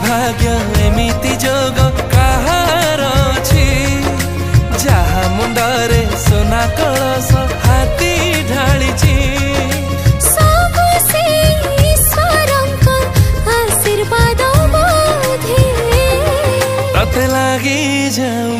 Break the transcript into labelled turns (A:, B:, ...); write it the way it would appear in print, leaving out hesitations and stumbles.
A: भाग्य एमिति जोग कहार अछि जहा मुंडरे सोना कलश हाथी ढालिछि
B: सब से ईश्वरंक आशीर्वाद बोधे
A: तते लागि जाऊ